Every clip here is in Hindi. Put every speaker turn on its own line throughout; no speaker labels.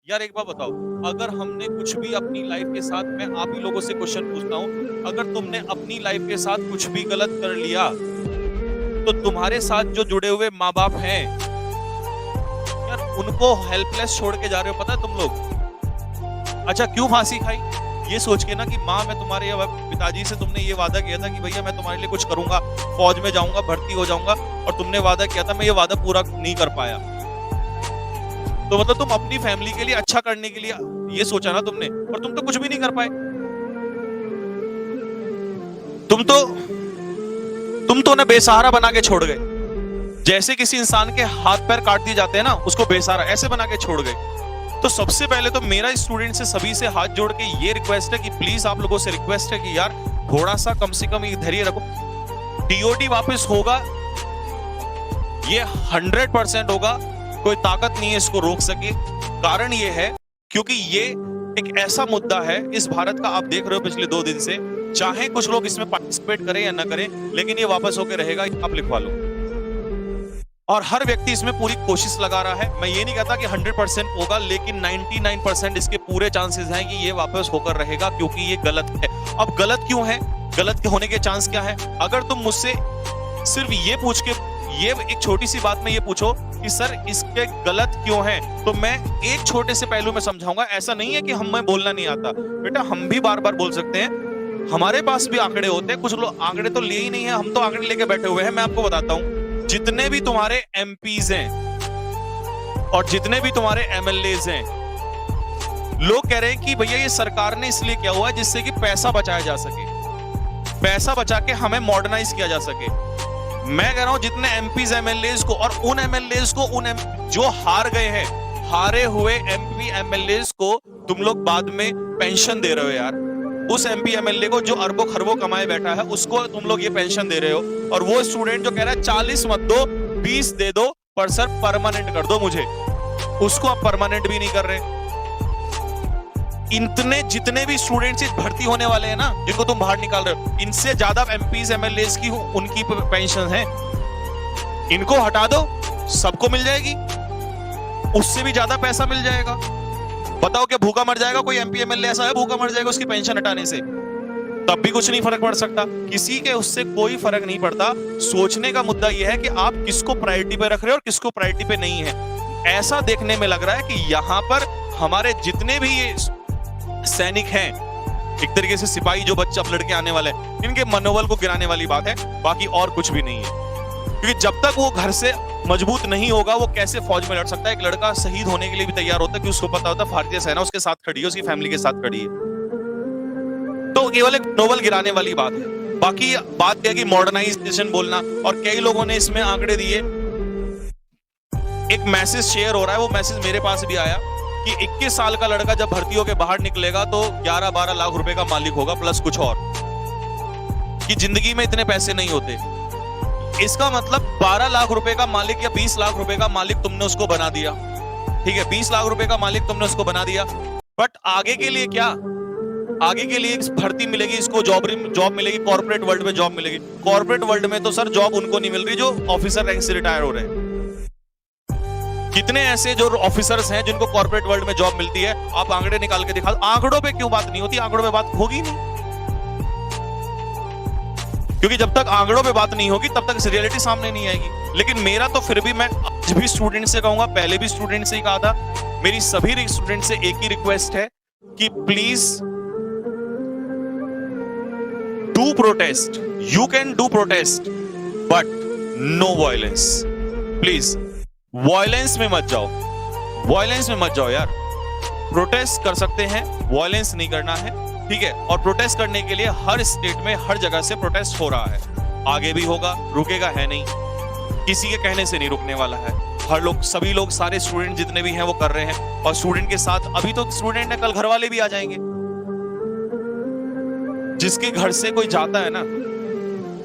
यार एक बात बताओ, अगर हमने कुछ भी अपनी लाइफ के साथ, मैं आप ही लोगों से क्वेश्चन पूछता हूँ, अगर तुमने अपनी लाइफ के साथ कुछ भी गलत कर लिया, तो तुम्हारे साथ जो जुड़े हुए माँ-बाप हैं, यार उनको हेल्पलेस छोड़ के जा रहे हो, पता है तुम लोग? अच्छा क्यों फांसी खाई? ये सोच के ना कि माँ मैं तुम्हारे पिताजी से तुमने ये वादा किया था कि भैया मैं तुम्हारे लिए कुछ करूंगा, फौज में जाऊंगा, भर्ती हो जाऊंगा, और तुमने वादा किया था, मैं ये वादा पूरा नहीं कर पाया। तो मतलब तुम अपनी फैमिली के लिए अच्छा करने के लिए ये सोचा ना तुमने, और तुम तो कुछ भी नहीं कर पाए। तुम तो उन्हें बेसहारा बना के छोड़ गए। जैसे किसी इंसान के हाथ पैर काट दिए जाते हैं ना, उसको बेसहारा ऐसे बना के छोड़ गए। तो सबसे पहले तो मेरा स्टूडेंट से सभी से हाथ जोड़ के ये रिक्वेस्ट है कि प्लीज आप लोगों से रिक्वेस्ट है कि यार थोड़ा सा कम से कम ये धैर्य रखो। टीओडी वापस होगा, ये 100% होगा, कोई ताकत नहीं है इसको रोक सके। कारण ये है क्योंकि ये एक ऐसा मुद्दा है इस भारत का, आप देख रहे हो पिछले 2 दिन से, चाहे कुछ लोग इसमें पार्टिसिपेट करें या ना करें, लेकिन ये वापस होकर रहेगा, आप लिखवा लो। और हर व्यक्ति इसमें पूरी कोशिश लगा रहा है। मैं ये नहीं कहता कि 100% होगा, लेकिन 99% इसके पूरे चांसेस हैं कि ये वापस होकर रहेगा, क्योंकि ये गलत है। अब गलत क्यों है, गलत के होने के चांस क्या है? अगर तुम मुझसे सिर्फ ये पूछ के, ये एक छोटी सी बात में ये पूछो कि सर इसके गलत क्यों है, तो मैं एक छोटे से पहलू में समझाऊंगा। ऐसा नहीं है कि हमें बोलना नहीं आता, बेटा हम भी बार बार बोल सकते हैं, हमारे पास भी आंकड़े होते हैं। कुछ लोग आंकड़े तो लिए ही नहीं है, हम तो आंकड़े लेके बैठे हुए हैं। मैं आपको बताता हूं, जितने भी तुम्हारे एमपीज हैं और जितने भी तुम्हारे एमएलएज हैं, लोग कह रहे हैं कि भैया ये सरकार ने इसलिए किया हुआ है जिससे कि पैसा बचाया जा सके, पैसा बचा के हमें मॉडर्नाइज किया जा सके। मैं कह रहा हूं जितने एमपीज एमएलएज को, और उन एमएलएज को, जो हार गए हैं, हारे हुए एमपी एमएलएज को तुम लोग बाद में पेंशन दे रहे हो यार। उस एमपी एमएलए को जो अरबों खरबों कमाए बैठा है, उसको तुम लोग ये पेंशन दे रहे हो। और वो स्टूडेंट जो कह रहा है 40 मत दो, 20 दे दो, पर सर परमानेंट कर दो मुझे, उसको आप परमानेंट भी नहीं कर रहे। इतने जितने भी स्टूडेंट्स भर्ती होने वाले हैं ना, जिनको तुम बाहर निकाल रहे हो, इनसे ज्यादा एमपीज एमएलएज की उनकी पेंशन है। इनको हटा दो, सबको मिल जाएगी, उससे भी ज्यादा पैसा मिल जाएगा। बताओ क्या भूखा मर जाएगा कोई एमपी एमएलए? ऐसा है भूखा मर जाएगा उसकी पेंशन हटाने से? तब भी कुछ नहीं फर्क पड़ सकता, किसी के उससे कोई फर्क नहीं पड़ता। सोचने का मुद्दा यह है कि आप किसको प्रायोरिटी पे रख रहे हो और किसको प्रायोरिटी पे नहीं है। ऐसा देखने में लग रहा है कि यहां पर हमारे जितने भी ये सैनिक हैं, एक तरीके से सिपाही जो बच्चे अब लड़के आने वाले हैं, इनके मनोबल को गिराने वाली बात है, बाकी और कुछ भी नहीं है। क्योंकि जब तक वो घर से मजबूत नहीं होगा, वो कैसे फौज में लड़ सकता है? एक लड़का शहीद होने के लिए भी तैयार होता है कि उसको पता होता है भारतीय सेना उसके साथ खड़ी है, उसकी फैमिली के साथ खड़ी है। तो केवल एक नोबल गिराने वाली बात है। बाकी बात क्या है कि मॉडर्नाइजेशन बोलना, और कई लोगों ने इसमें आंकड़े दिए। एक मैसेज शेयर हो रहा है, वो मैसेज मेरे पास भी आया कि 21 साल का लड़का जब भर्ती होकर बाहर निकलेगा तो 11-12 लाख रुपए का मालिक होगा, प्लस कुछ और, कि जिंदगी में इतने पैसे नहीं होते। इसका मतलब 12 लाख रुपए का मालिक या 20 लाख रुपए का मालिक तुमने उसको बना दिया, ठीक है, 20 लाख रुपए का मालिक तुमने उसको बना दिया। बट आगे के लिए क्या? आगे के लिए भर्ती मिलेगी, इसको जॉब मिलेगी, कॉर्पोरेट वर्ल्ड में जॉब मिलेगी। कॉर्पोरेट वर्ल्ड में तो सर जॉब उनको नहीं मिल रही जो ऑफिसर रैंक से रिटायर हो रहे हैं। कितने ऐसे जो ऑफिसर्स हैं जिनको कॉर्पोरेट वर्ल्ड में जॉब मिलती है? आप आंकड़े निकाल के दिखा दो। आंकड़ों पे क्यों बात नहीं होती? आंकड़ों पे बात होगी नहीं, क्योंकि जब तक आंकड़ों पे बात नहीं होगी तब तक रियलिटी सामने नहीं आएगी। लेकिन मेरा तो फिर भी, मैं आज भी स्टूडेंट से कहूंगा, पहले भी स्टूडेंट से ही कहा था, मेरी सभी स्टूडेंट से एक ही रिक्वेस्ट है कि please do protest, you can do protest, but no violence. Please violence में मत जाओ, वायलेंस में मत जाओ यार। प्रोटेस्ट कर सकते हैं, वायलेंस नहीं करना है, ठीक है। और प्रोटेस्ट करने के लिए हर स्टेट में हर जगह से प्रोटेस्ट हो रहा है, आगे भी होगा, रुकेगा है नहीं, किसी के कहने से नहीं रुकने वाला है। हर लोग, सभी लोग, सारे स्टूडेंट जितने भी हैं वो कर रहे हैं। और स्टूडेंट के साथ अभी तो स्टूडेंट है, कल घर वाले भी आ जाएंगे। जिसके घर से कोई जाता है ना,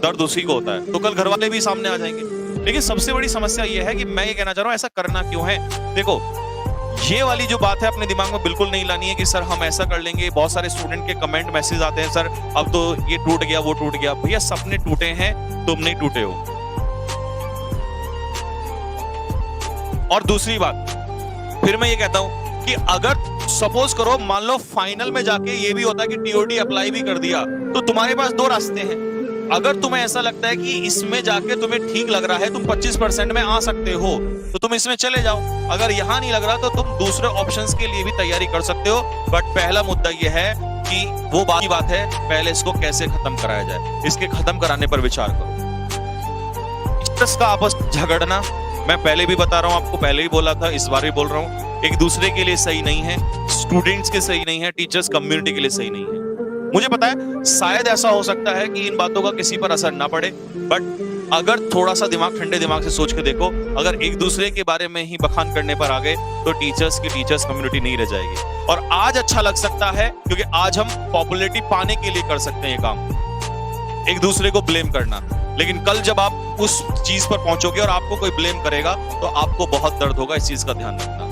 दर्द उसी को होता है, तो कल घर वाले भी सामने आ जाएंगे। लेकिन सबसे बड़ी समस्या यह है कि मैं ये कहना चाह रहा हूं, ऐसा करना क्यों है? देखो, ये वाली जो बात है अपने दिमाग में बिल्कुल नहीं लानी है कि सर हम ऐसा कर लेंगे। बहुत सारे स्टूडेंट के कमेंट मैसेज आते हैं, सर अब तो ये टूट गया, वो टूट गया। भैया सपने टूटे हैं, तुम नहीं टूटे हो। और दूसरी बात, फिर मैं ये कहता हूं कि अगर सपोज करो मान लो फाइनल में जाके ये भी होता है कि टीओडी अप्लाई भी कर दिया, तो तुम्हारे पास दो रास्ते हैं। अगर तुम्हें ऐसा लगता है कि इसमें जाके तुम्हें ठीक लग रहा है, तुम 25% में आ सकते हो, तो तुम इसमें चले जाओ। अगर यहां नहीं लग रहा तो तुम दूसरे ऑप्शंस के लिए भी तैयारी कर सकते हो। बट पहला मुद्दा यह है कि वो बात है, पहले इसको कैसे खत्म कराया जाए, इसके खत्म कराने पर विचार करो। टीचर्स का आपस में झगड़ना, मैं पहले भी बता रहा हूं आपको, पहले भी बोला था, इस बार भी बोल रहा हूं, एक दूसरे के लिए सही नहीं है, स्टूडेंट्स के सही नहीं है, टीचर्स कम्युनिटी के लिए सही नहीं है। मुझे पता है शायद ऐसा हो सकता है कि इन बातों का किसी पर असर ना पड़े, बट अगर थोड़ा सा ठंडे दिमाग से सोच के देखो, अगर एक दूसरे के बारे में ही बखान करने पर आ गए तो टीचर्स कम्युनिटी नहीं रह जाएगी। और आज अच्छा लग सकता है क्योंकि आज हम पॉपुलैरिटी पाने के लिए कर सकते हैं ये काम, एक दूसरे को ब्लेम करना। लेकिन कल जब आप उस चीज पर पहुंचोगे और आपको कोई ब्लेम करेगा तो आपको बहुत दर्द होगा, इस चीज का ध्यान रखना।